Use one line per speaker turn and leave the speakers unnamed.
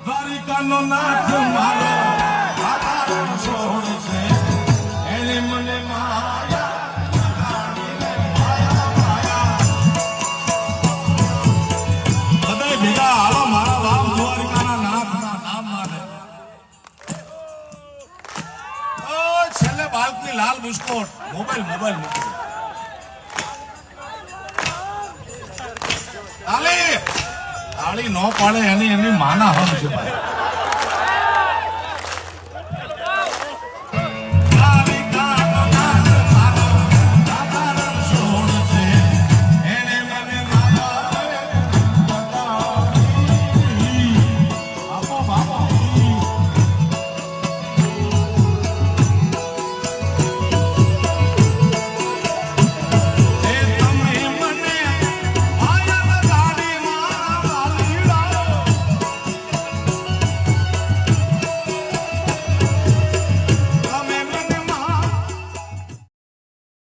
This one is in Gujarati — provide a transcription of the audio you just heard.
દ્વારિકાનો નાથ મારો આધાર છોડશે એને મને માયા બધા ભેગા હાલો મારા બાપ દ્વારિકાના નાથના નામ માને છેલ્લે બાળકની લાલ બુસ્કોટ મોબાઈલ મૂકી તાળી નો પાડે એની માના હમ છે ભાઈ